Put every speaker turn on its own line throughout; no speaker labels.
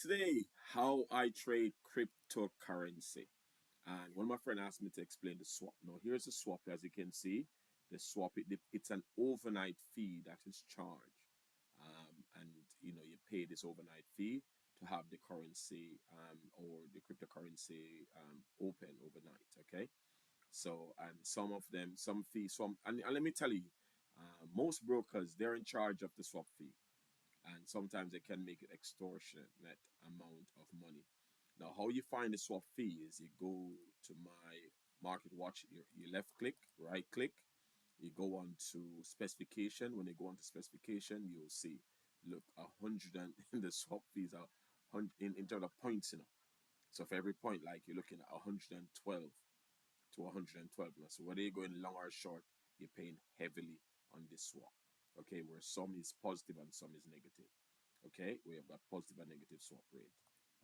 Today, how I trade cryptocurrency. And one of my friend asked me to explain the swap. Now, here's the swap. As you can see, the swap it's an overnight fee that is charged, and you pay this overnight fee to have the currency or the cryptocurrency open overnight. Okay, so and some of them, some fees, and let me tell you, most brokers they're in charge of the swap fee, and sometimes they can make it extortionate amount of money. Now, how you find the swap fee is you go to my market watch, you left click, right click, you go on to specification. When you go on to specification, you'll see, look, 100 and in the swap fees are 100 in terms of points. So for every point, like you're looking at 112 to 112 now. So whether you're going long or short, you're paying heavily on this swap. Okay, where some is positive and some is negative. Okay, we have got positive and negative swap rate.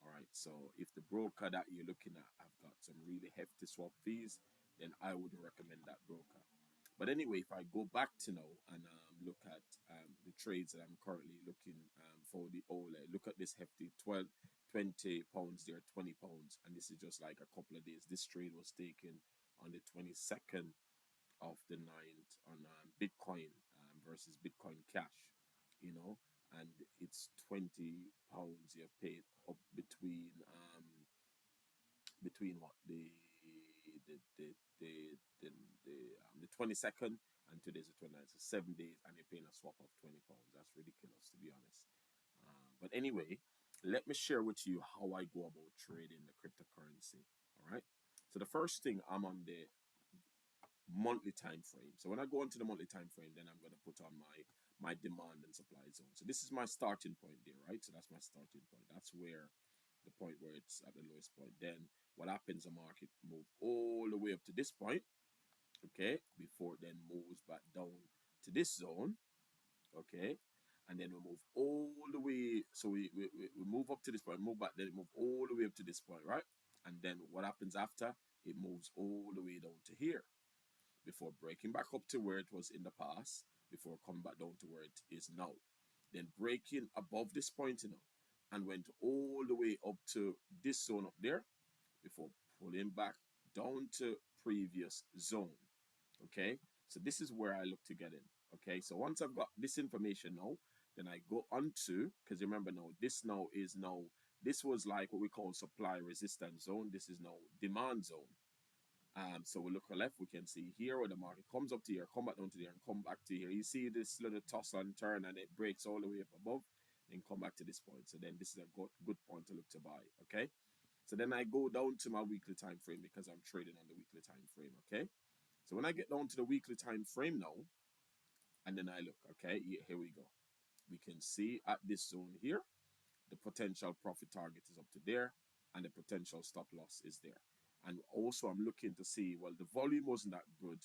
All right, so if the broker that you're looking at have got some really hefty swap fees, then I wouldn't recommend that broker. But anyway, if I go back to now and look at the trades that I'm currently looking for the OLED, look at this hefty 12, 20 pounds there, 20 pounds, and this is just like a couple of days. This trade was taken on the 22nd of the ninth on Bitcoin versus Bitcoin Cash, you know, and it's 20 pounds you've paid up between what the the the the 22nd and today's the 29th, so 7 days, and you're paying a swap of 20 pounds. That's ridiculous, to be honest. But anyway, let me share with you how I go about trading the cryptocurrency. All right. So the first thing, I'm on the monthly time frame. So when I go into the monthly time frame, then I'm going to put on my demand and supply zone. So this is my starting point there, right? So that's my starting point. That's where the point where it's at the lowest point. Then what happens? The market move all the way up to this point, okay, before it then moves back down to this zone, okay, and then we move all the way. So we move up to this point, move back, then it move all the way up to this point, right? And then what happens after? It moves all the way down to here before breaking back up to where it was in the past, before coming back down to where it is now. Then breaking above this point, and went all the way up to this zone up there before pulling back down to previous zone. Okay, so this is where I look to get in. Okay, so once I've got this information now, then I go on to, because remember now, this was like what we call supply resistance zone. This is now demand zone. So we look left, we can see here where the market comes up to here, come back down to there, and come back to here. You see this little toss and turn, and it breaks all the way up above, then come back to this point. So then this is a good point to look to buy. Okay. So then I go down to my weekly time frame because I'm trading on the weekly time frame. Okay. So when I get down to the weekly time frame now, and then I look, okay, here we go. We can see at this zone here, the potential profit target is up to there, and the potential stop loss is there. And also I'm looking to see, well, the volume wasn't that good.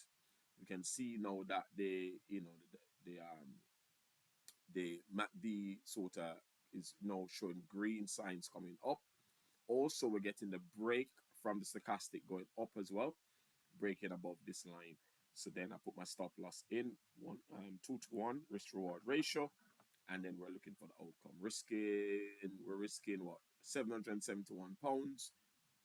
We can see now that the MACD sort of is now showing green signs coming up. Also, we're getting the break from the stochastic going up as well, breaking above this line. So then I put my stop loss in 2 to 1 risk reward ratio, and then we're looking for the outcome. We're risking what, £771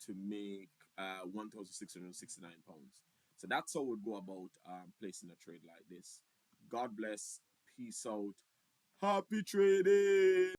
to make £1,669. So that's how we go about placing a trade like this. God bless. Peace out. Happy trading.